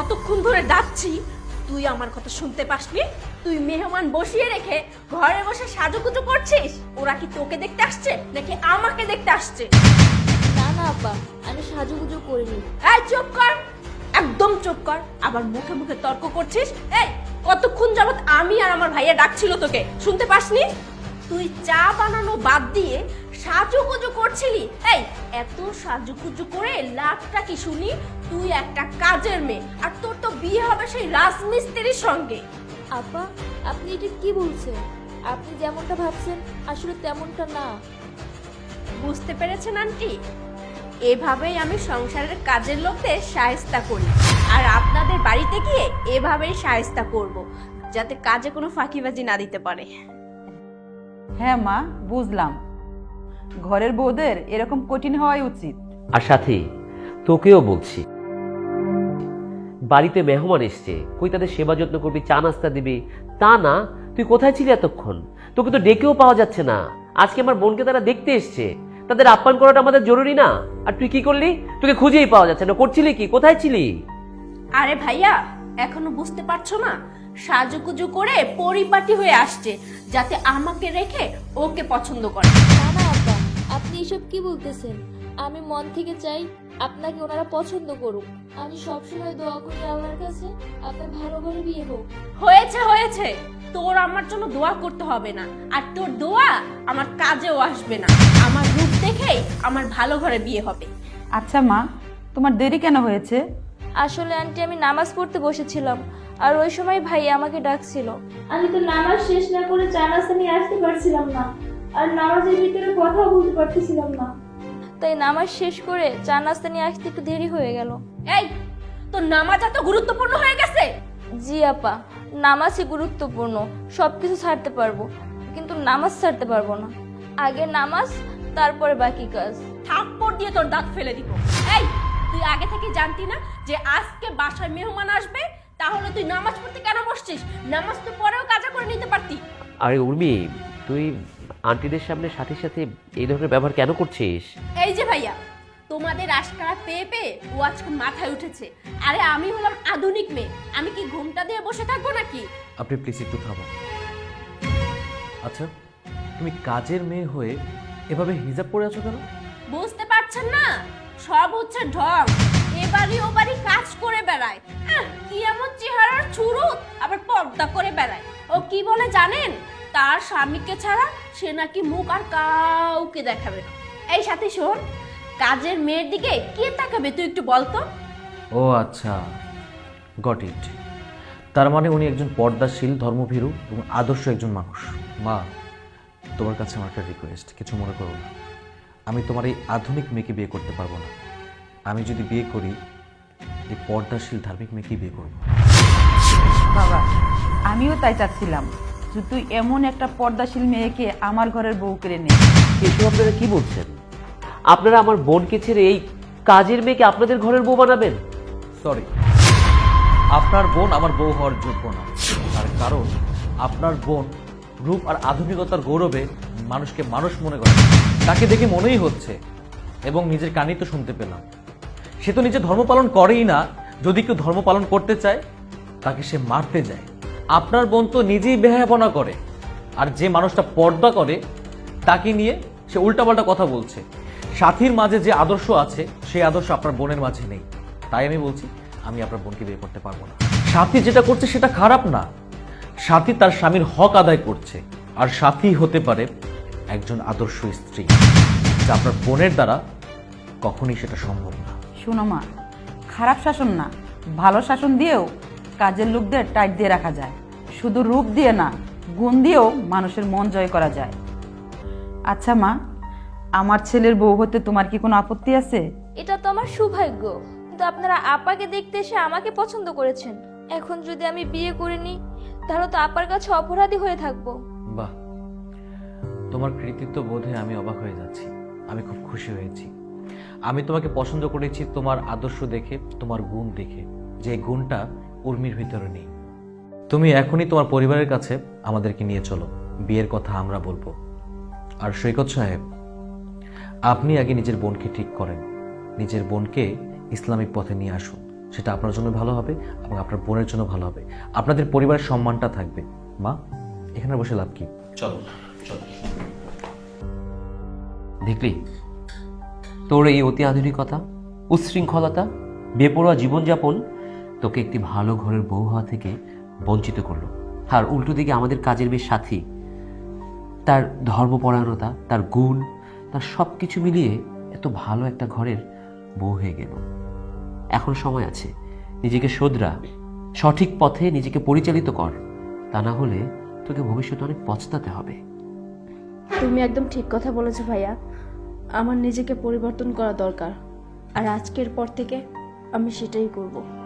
কতক্ষণ ধরে ডাকছি, তুই আমার কথা শুনতে পাসনি? তুই মেহমান বসিয়ে রেখে ঘরে বসে সাজুগুজু করছিস। ওরা কি তোকে দেখতে আসছে নাকি আমাকে দেখতে আসছে? না না আপা, আমি সাজুগুজু করিনি। এই চুপ কর, একদম চুপ কর। আবার মুখে মুখে তর্ক করছিস। এই কতক্ষণ যাবত আমি আর আমার ভাইয়া ডাকছিল তোকে, শুনতে পাসনি? তুই চা বানানো বাদ দিয়ে সাজুগুজু করছিলি। এই এত সাজুগুজু করে লাভটা কি শুনি? তুই একটা কাজের মেয়ে, আর তোর তো বিয়ে হবে সেই রাজমিস্ত্রির সঙ্গে। আপা, আপনি এটা কি বলছেন? আপনি যেমনটা ভাবছেন আসলে তেমনটা না। বুঝতে পেরেছেন আন্টি? এভাবেই আমি সংসারের কাজের লোকদের শায়েস্তা করি, আর আপনাদের বাড়িতে গিয়ে এভাবেই শায়েস্তা করব, যাতে কাজে কোনো ফাঁকিবাজি না দিতে পারে। হ্যাঁ মা, বুঝলাম। ঘরের বউদের এরকম কঠিন হওয়াই উচিত। আর সাথে তোকেও বলছি, বাড়িতে মেহমান এসছে, কই তাদের সেবা যত্ন করবি, চা নাস্তা দিবি, তা না। তুই কোথায় ছিলি এতক্ষণ? তোকে তো ডেকেও পাওয়া যাচ্ছে না। আজকে আমার বোনকে তারা দেখতে এসছে, তাদের আপ্যায়ন করাটা আমাদের জরুরি না? আর তুই কি করলি? তোকে খুঁজেই পাওয়া যাচ্ছে না। করছিলি কি? কোথায় ছিলি? আরে ভাইয়া, এখনো বুঝতে পারছো না? সাজুগুজু করে পরিপাটি হয়ে আসছে, যাতে আমাকে রেখে ওকে পছন্দ করে। না না আপা, আপনি এসব কি বলতেছেন? আমি মন থেকে চাই আপনাকে ওনারা পছন্দ করুক। আমি সবসময় দোয়া করি আল্লাহর কাছে আপনার ভালো করে বিয়ে হোক। হয়েছে হয়েছে, তোর আমার জন্য দোয়া করতে হবে না, আর তোর দোয়া আমার কাজেও আসবে না। আমার রূপ দেখেই আমার ভালো ঘরে বিয়ে হবে। আচ্ছা মা, তোমার দেরি কেন হয়েছে? আসলে আন্টি, আমি নামাজ পড়তে বসেছিলাম, আর ওই সময় ভাই আমাকে ডাকছিল। আমি তো নামাজ শেষ না করে চা নাস্তা নিয়ে আসতে পারছিলাম না, আর নামাজের ভিতরে কথাও বলতে পারতেছিলাম না। তাই নামাজ শেষ করে চা নাস্তা নিয়ে আসতে একটু দেরি হয়ে গেল। এই, তোর নামাজ এত গুরুত্বপূর্ণ হয়ে গেছে? জি আপা, নামাজই গুরুত্বপূর্ণ। সবকিছু ছাড়তে পারবো, কিন্তু নামাজ ছাড়তে পারবো না। আগে নামাজ, তারপরে বাকি কাজ। থাপ্পড় দিয়ে তোর দাঁত ফেলে দিব। এই, তুই আগে থেকে জানতি না যে আজকে বাসায় মেহমান আসবে? তাহলে তুই নামাজ পড়তে কেন বসছিস? নামাজ তো পরেও কাজা করে নিতে পারতি। আরে উর্মি, তুই আন্টিদের সামনে সাথে সাথে এই ধরনের ব্যবহার কেন করছিস? এই যে ভাইয়া, তোমাদের আশকারা পেয়ে পেয়ে ও আজকে মাথায় উঠেছে। আরে আমি হলাম আধুনিক মেয়ে, আমি কি ঘুমটা দিয়ে বসে থাকবো নাকি? আপনি প্লিজ একটু থামুন। আচ্ছা, তুমি কাজের মেয়ে হয়ে এভাবে হিজাব পরে আছো কেন? বুঝতে পারছেন না? সব হচ্ছে ঢং। এবারই ও বাড়ি কাজ করে বেড়ায়। কি এমন চেহারার ছুরুত, আবার পর্দা করে বেড়ায়। ও কি বলে জানেন? তার স্বামীকে ছাড়া সে নাকি মুখ আর কাউকে দেখাবে না। এই সাথে শোন, কাজের মেয়ের দিকে কে তাকাবে তুই একটু বলতো? ও আচ্ছা, গট ইট। তার মানে উনি একজন পর্দাশীল, ধর্মভীরু এবং আদর্শ একজন মানুষ। মা, তোমার কাছে আমার একটা রিকোয়েস্ট, কিছু মনে করো না। আমি তোমার এই আধুনিক মেয়েকে বিয়ে করতে পারবো না। আমি যদি বিয়ে করি, এই পর্দাশীল ধার্মিক মেয়েকেই বিয়ে করবো। বাবা, আমিও তাই চাচ্ছিলাম যে তুই এমন একটা পর্দাশীল মেয়েকে আমার ঘরের বউ করে নে। এসব আপনারা কি বলছেন? আপনারা আমার বোনকে ছেড়ে এই কাজের মেয়েকে আপনাদের ঘরের বউ বানাবেন? সরি, আপনার বোন আমার বউ হওয়ার যোগ্য না। তার কারণ আপনার বোন রূপ আর আধুনিকতার গৌরবে মানুষকে মানুষ মনে করে। তাকে দেখে মনেই হচ্ছে, এবং নিজের কানেই তো শুনতে পেলাম, সে তো নিজে ধর্ম পালন করেই না। যদি কেউ ধর্ম পালন করতে চায়, তাকে সে মারতে যায়। আপনার বোন তো নিজেই বেহায়াপনা করে, আর যে মানুষটা পর্দা করে তাকে নিয়ে সে উল্টাপাল্টা কথা বলছে। সাথীর মাঝে যে আদর্শ আছে, সেই আদর্শ আপনার বোনের মাঝে নেই। তাই আমি বলছি, আমি আপনার বোনকে বিয়ে করতে পারবো না। সাথী যেটা করছে সেটা খারাপ না। সাথী তার স্বামীর হক আদায় করছে, আর সাথী হতে পারে একজন আদর্শ স্ত্রী, যা আপনার বোনের দ্বারা কখনই সেটা সম্ভব না। শোনো মা, খারাপ শাসন না, ভালো শাসন দিয়েও কাজের লোকদের টাইট দিয়ে রাখা যায়। শুধু রূপ দিয়ে না, গুণ দিয়েও মানুষের মন জয় করা যায়। আচ্ছা মা, আমার ছেলের বউ হতে তোমার কি কোনো আপত্তি আছে? এটা তো আমার সৌভাগ্য, কিন্তু আপনারা আপাকে দেখতে এসে আমাকে পছন্দ করেছেন। এখন যদি আমি বিয়ে করে নিই, তাহলে তো আপার কাছে অপরাধী হয়ে থাকবো। বাহ, তোমার কৃতিত্ব বোধে আমি অবাক হয়ে যাচ্ছি। আমি খুব খুশি হয়েছি। আমি তোমাকে পছন্দ করেছি তোমার আদর্শ দেখে, তোমার গুণ দেখে, যে গুণটা উর্মির ভিতরে নেই। তুমি এখনই তোমার পরিবারের কাছে আমাদেরকে নিয়ে চলো, বিয়ের কথা আমরা বলবো। আর সৈকত সাহেব, আপনি আগে নিজের বোনকে ঠিক করেন, নিজের বোনকে ইসলামিক পথে নিয়ে আসুন, সেটা আপনার জন্য ভালো হবে এবং আপনার বোনের জন্য ভালো হবে, আপনাদের পরিবারের সম্মানটা থাকবে। মা, এখানে বসে লাভ কি? চলো চলো। দেখলি তোর এই অতি আধুনিকতা, উচ্ছৃঙ্খলতা, বেপরোয়া জীবনযাপন তোকে একটি ভালো ঘরের বউ হওয়া থেকে বঞ্চিত করলো। আর উল্টো দিকে আমাদের কাজের বেশ সাথী, তার ধর্মপরায়ণতা, তার গুণ, তার সব কিছু মিলিয়ে এত ভালো একটা ঘরের বউ হয়ে গেল। এখন সময় আছে, নিজেকে শোধরা, সঠিক পথে নিজেকে পরিচালিত কর, তা না হলে তোকে ভবিষ্যতে অনেক পছতাতে হবে। তুমি একদম ঠিক কথা বলেছো ভাইয়া, আমার নিজেকে পরিবর্তন করা দরকার, আর আজকের পর থেকে আমি সেটাই করব।